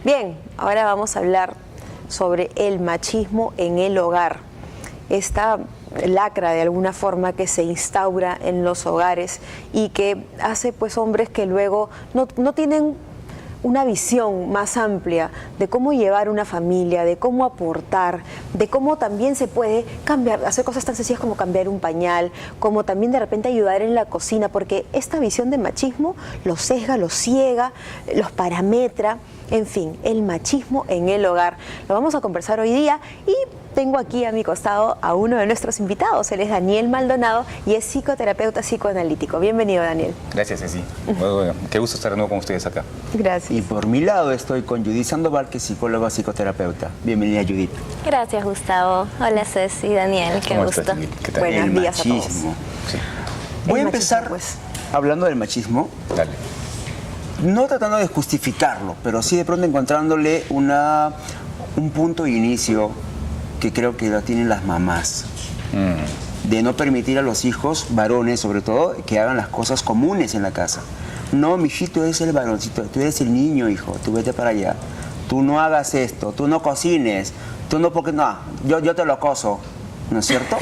Bien, ahora vamos a hablar sobre el machismo en el hogar. Esta lacra de alguna forma que se instaura en los hogares y que hace pues hombres que luego no tienen una visión más amplia de cómo llevar una familia, de cómo aportar, de cómo también se puede cambiar, hacer cosas tan sencillas como cambiar un pañal, como también de repente ayudar en la cocina, porque esta visión de machismo los sesga, los ciega, los parametra. En fin, el machismo en el hogar. Lo vamos a conversar hoy día y tengo aquí a mi costado a uno de nuestros invitados. Él es Daniel Maldonado y es psicoterapeuta psicoanalítico. Bienvenido, Daniel. Gracias, Ceci. Bueno, qué gusto estar de nuevo con ustedes acá. Gracias. Y por mi lado estoy con Judith Sandoval, que es psicóloga psicoterapeuta. Bienvenida, Judith. Gracias, Gustavo. Hola, Ceci, Daniel, qué gusto. ¿Cómo estás, ¿qué tal? Buenos días a todos. Machismo. Sí. Voy a El empezar machismo, hablando del machismo. Dale. No tratando de justificarlo, pero sí de pronto encontrándole un punto de inicio que creo que lo tienen las mamás. De no permitir a los hijos, varones sobre todo, que hagan las cosas comunes en la casa. No, mijito, es el varoncito, tú eres el niño, hijo, tú vete para allá. Tú no hagas esto, tú no cocines, tú no, porque no, yo te lo coso, ¿no es cierto?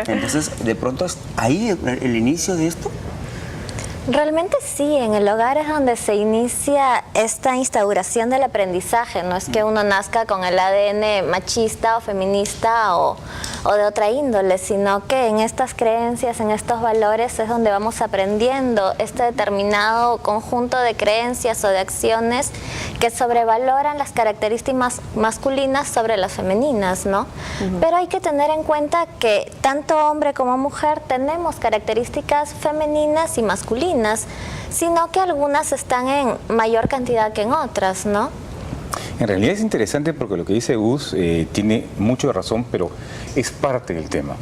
Entonces, de pronto, ahí el inicio de esto. Realmente sí, en el hogar es donde se inicia esta instauración del aprendizaje. No es que uno nazca con el ADN machista o feminista o de otra índole, sino que en estas creencias, en estos valores es donde vamos aprendiendo este determinado conjunto de creencias o de acciones que sobrevaloran las características masculinas sobre las femeninas, ¿no? Pero hay que tener en cuenta que tanto hombre como mujer tenemos características femeninas y masculinas, sino que algunas están en mayor cantidad que en otras, ¿no? En realidad es interesante porque lo que dice Gus tiene mucho de razón, pero es parte del tema.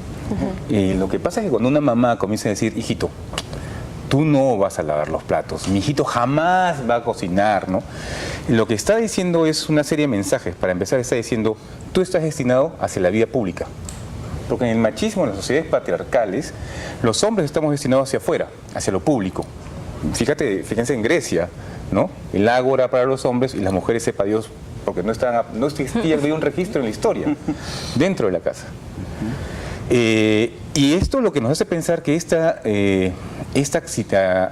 Lo que pasa es que cuando una mamá comienza a decir, hijito, tú no vas a lavar los platos, mi hijito jamás va a cocinar, ¿no? Lo que está diciendo es una serie de mensajes. Para empezar, está diciendo, tú estás destinado hacia la vida pública. Porque en el machismo, en las sociedades patriarcales, los hombres estamos destinados hacia afuera, hacia lo público. Fíjense en Grecia, ¿no? El ágora para los hombres y las mujeres, sepa Dios, porque no existía un registro en la historia, dentro de la casa. Y esto lo que nos hace pensar que esta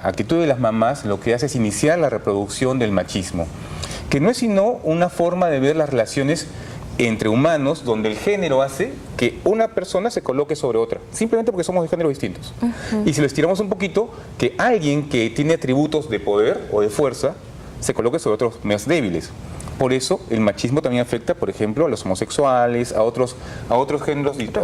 actitud de las mamás lo que hace es iniciar la reproducción del machismo, que no es sino una forma de ver las relaciones entre humanos, donde el género hace que una persona se coloque sobre otra, simplemente porque somos de géneros distintos. Y si lo estiramos un poquito, que alguien que tiene atributos de poder o de fuerza se coloque sobre otros más débiles. Por eso el machismo también afecta, por ejemplo, a los homosexuales, a otros géneros distintos,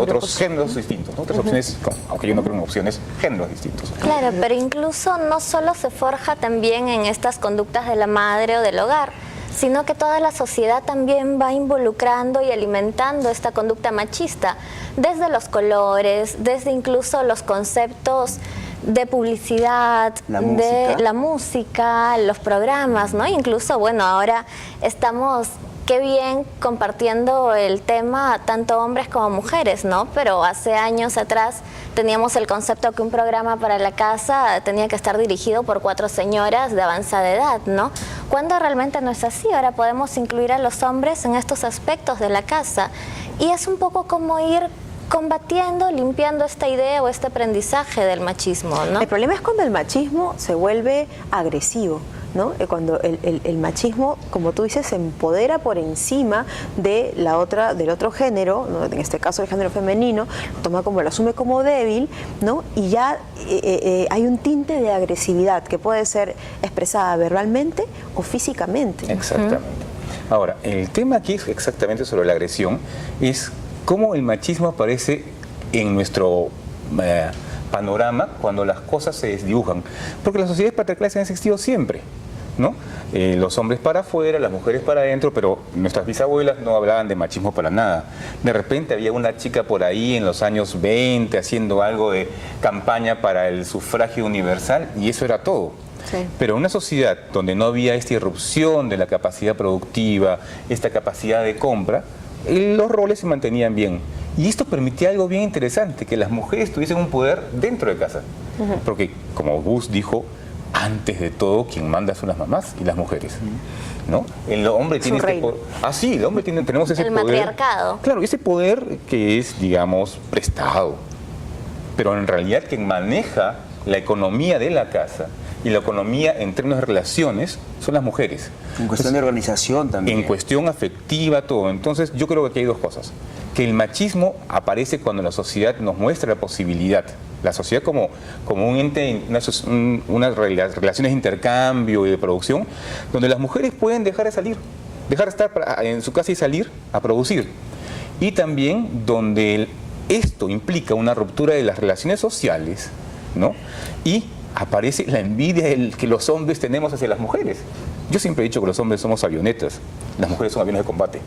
¿no? Otras opciones, aunque yo no creo en opciones, géneros distintos. Claro, pero incluso no solo se forja también en estas conductas de la madre o del hogar, sino que toda la sociedad también va involucrando y alimentando esta conducta machista, desde los colores, desde incluso los conceptos de publicidad, de la música, los programas, ¿no? Incluso, bueno, ahora estamos, qué bien, compartiendo el tema tanto hombres como mujeres, ¿no? Pero hace años atrás teníamos el concepto que un programa para la casa tenía que estar dirigido por 4 señoras de avanzada edad, ¿no? Cuando realmente no es así. Ahora podemos incluir a los hombres en estos aspectos de la casa. Y es un poco como ir combatiendo, limpiando esta idea o este aprendizaje del machismo, ¿no? El problema es cuando el machismo se vuelve agresivo, ¿no? Cuando el machismo, como tú dices, se empodera por encima de del otro género, ¿no? En este caso el género femenino, lo asume como débil, ¿no? Y ya hay un tinte de agresividad que puede ser expresada verbalmente o físicamente. Exactamente. Ahora, el tema aquí es exactamente sobre la agresión, es cómo el machismo aparece en nuestro panorama cuando las cosas se desdibujan. Porque las sociedades patriarcales han existido siempre, ¿no? Los hombres para afuera, las mujeres para adentro, pero nuestras bisabuelas no hablaban de machismo para nada. De repente había una chica por ahí en los años 20 haciendo algo de campaña para el sufragio universal y eso era todo. Sí. Pero en una sociedad donde no había esta irrupción de la capacidad productiva, esta capacidad de compra, los roles se mantenían bien. Y esto permitía algo bien interesante, que las mujeres tuviesen un poder dentro de casa. Porque, como Gus dijo, antes de todo quien manda son las mamás y las mujeres, ¿no? El hombre tiene este poder. Ah, sí, el hombre tenemos ese El poder. matriarcado. Claro, ese poder que es, digamos, prestado. Pero en realidad quien maneja la economía de la casa y la economía en términos de relaciones son las mujeres. En cuestión de organización también. En cuestión afectiva, todo. Entonces, yo creo que aquí hay dos cosas. Que el machismo aparece cuando la sociedad nos muestra la posibilidad. La sociedad como un ente, unas relaciones de intercambio y de producción, donde las mujeres pueden dejar de salir, dejar de estar en su casa y salir a producir. Y también donde esto implica una ruptura de las relaciones sociales, ¿no? Y aparece la envidia que los hombres tenemos hacia las mujeres. Yo siempre he dicho que los hombres somos avionetas, las mujeres son aviones de combate.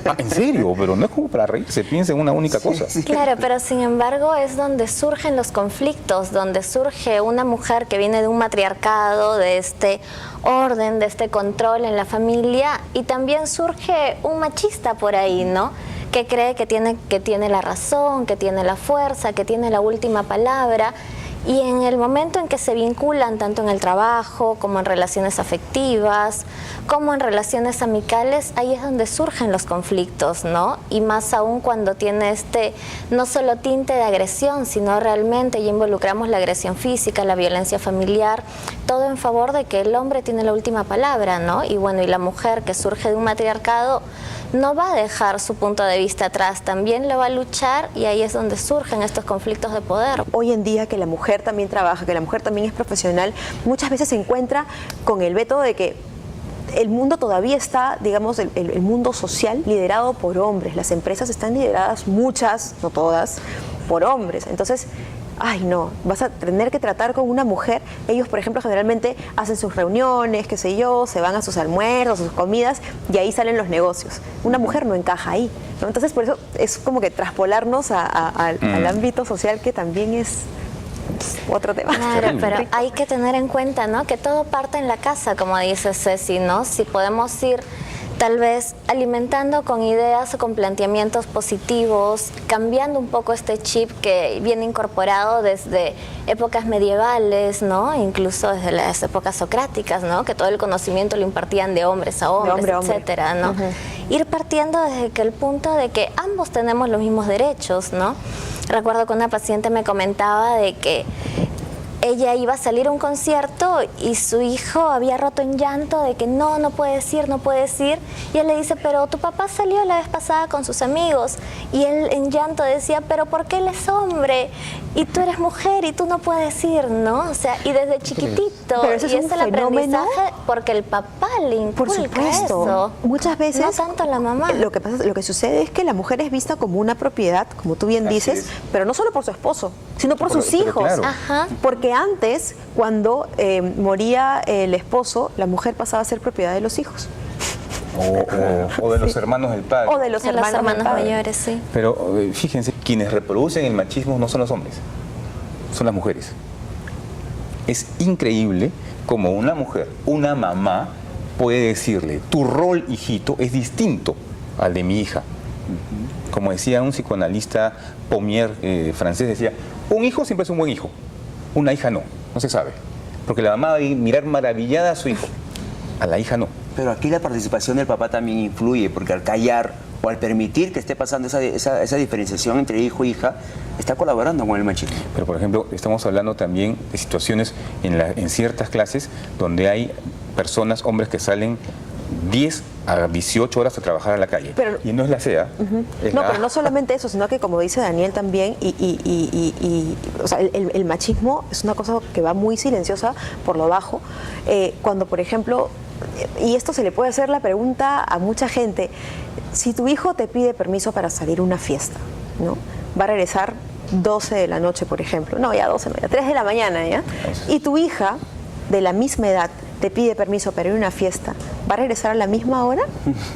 Ah, en serio, pero no es como para reírse, piensa en una única cosa. Claro, pero sin embargo es donde surgen los conflictos, donde surge una mujer que viene de un matriarcado, de este orden, de este control en la familia, y también surge un machista por ahí, ¿no? Que cree que tiene la razón, que tiene la fuerza, que tiene la última palabra. Y en el momento en que se vinculan tanto en el trabajo como en relaciones afectivas, como en relaciones amicales, ahí es donde surgen los conflictos, ¿no? Y más aún cuando tiene no solo tinte de agresión, sino realmente ya involucramos la agresión física, la violencia familiar, todo en favor de que el hombre tiene la última palabra, ¿no? Y bueno, y la mujer que surge de un matriarcado no va a dejar su punto de vista atrás, también lo va a luchar, y ahí es donde surgen estos conflictos de poder. Hoy en día que la mujer también trabaja, que la mujer también es profesional, muchas veces se encuentra con el veto de que el mundo todavía está, digamos, el mundo social liderado por hombres. Las empresas están lideradas, muchas, no todas, por hombres. Entonces, ay no, vas a tener que tratar con una mujer. Ellos, por ejemplo, generalmente hacen sus reuniones, qué sé yo, se van a sus almuerzos, sus comidas, y ahí salen los negocios. Una mujer no encaja ahí, ¿no? Entonces, por eso es como que traspolarnos al ámbito social, que también es otro tema. Claro, pero hay que tener en cuenta, ¿no?, que todo parte en la casa, como dice Ceci, ¿no? Si podemos ir tal vez alimentando con ideas o con planteamientos positivos, cambiando un poco este chip que viene incorporado desde épocas medievales, ¿no? Incluso desde las épocas socráticas, ¿no? Que todo el conocimiento lo impartían de hombres a hombres, etcétera, ¿no? Ir partiendo desde que el punto de que ambos tenemos los mismos derechos, ¿no? Recuerdo que una paciente me comentaba de que ella iba a salir a un concierto y su hijo había roto en llanto de que no puedes ir, no puedes ir. Y él le dice, pero tu papá salió la vez pasada con sus amigos. Y él en llanto decía, pero ¿por qué él es hombre? Y tú eres mujer y tú no puedes ir, ¿no? O sea, y desde chiquitito. Pero eso es y un es el fenómeno, aprendizaje porque el papá le inculca por supuesto, eso. Muchas veces, no tanto la mamá. Lo que sucede es que la mujer es vista como una propiedad, como tú bien dices, pero no solo por su esposo, sino por sus hijos. Claro. Ajá. Porque antes, cuando moría el esposo, la mujer pasaba a ser propiedad de los hijos. O de los hermanos del padre. O de los hermanos mayores, sí. Pero fíjense, quienes reproducen el machismo no son los hombres, son las mujeres. Es increíble como una mujer, una mamá, puede decirle, tu rol, hijito, es distinto al de mi hija. Como decía un psicoanalista Pommier, francés, decía, un hijo siempre es un buen hijo, una hija no se sabe. Porque la mamá va a mirar maravillada a su hijo, a la hija no. Pero aquí la participación del papá también influye, porque al callar o al permitir que esté pasando esa diferenciación entre hijo e hija, está colaborando con el machismo. Pero, por ejemplo, estamos hablando también de situaciones en ciertas clases donde hay personas, hombres que salen 10 a 18 horas a trabajar a la calle. Pero, y no es la SEA. Pero no solamente eso, sino que, como dice Daniel también, o sea, el machismo es una cosa que va muy silenciosa por lo bajo. Cuando, por ejemplo, y esto se le puede hacer la pregunta a mucha gente, si tu hijo te pide permiso para salir a una fiesta, ¿no? Va a regresar 12 de la noche, por ejemplo. No, ya 12, no, ya 3 de la mañana, ¿ya? Y tu hija, de la misma edad, te pide permiso para ir a una fiesta, ¿va a regresar a la misma hora?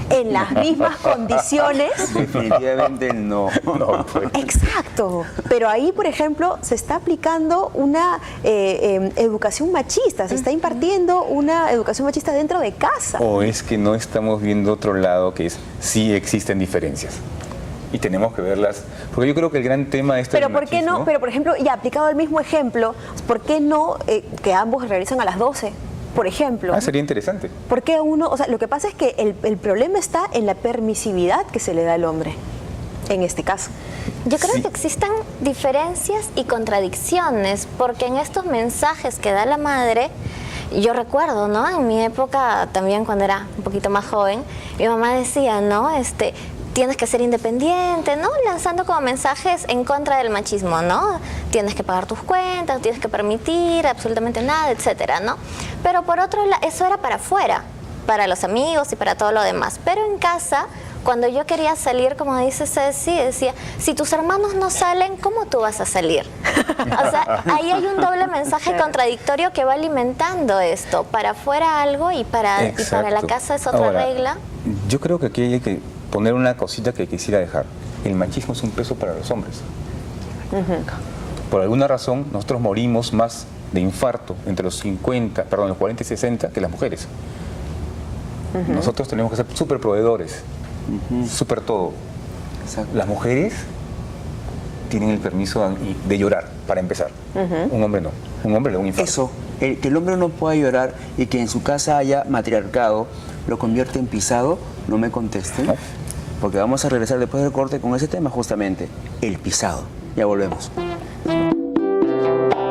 ¿En las mismas condiciones? Definitivamente no. No, pues. Exacto. Pero ahí, por ejemplo, se está aplicando una educación machista, se está impartiendo una educación machista dentro de casa. O es que no estamos viendo otro lado, que es sí existen diferencias. y tenemos que verlas, porque yo creo que el gran tema es Pero ¿por qué no? Pero por ejemplo, ya aplicado el mismo ejemplo, ¿por qué no que ambos regresen a las 12? Por ejemplo. Sería interesante. ¿Por qué uno? O sea, lo que pasa es que el problema está en la permisividad que se le da al hombre, en este caso. Yo creo Sí. que existen diferencias y contradicciones, porque en estos mensajes que da la madre, yo recuerdo, ¿no? En mi época, también cuando era un poquito más joven, mi mamá decía, ¿no? Tienes que ser independiente, ¿no? Lanzando como mensajes en contra del machismo, ¿no? Tienes que pagar tus cuentas, no tienes que permitir absolutamente nada, etcétera, ¿no? Pero por otro lado, eso era para afuera, para los amigos y para todo lo demás. Pero en casa, cuando yo quería salir, como dice Ceci, decía, si tus hermanos no salen, ¿cómo tú vas a salir? O sea, ahí hay un doble mensaje contradictorio que va alimentando esto. Para afuera algo y para la casa es otra Ahora, regla. Yo creo que aquí hay que poner una cosita que quisiera dejar. El machismo es un peso para los hombres. Por alguna razón, nosotros morimos más de infarto entre los 40 y 60 que las mujeres. Nosotros tenemos que ser súper proveedores, súper todo. Exacto. Las mujeres tienen el permiso de llorar, para empezar. Un hombre no. Un hombre le da un infarto. Eso, que el hombre no pueda llorar y que en su casa haya matriarcado, lo convierte en pisado, no me contesten, porque vamos a regresar después del corte con ese tema justamente, el pisado. Ya volvemos.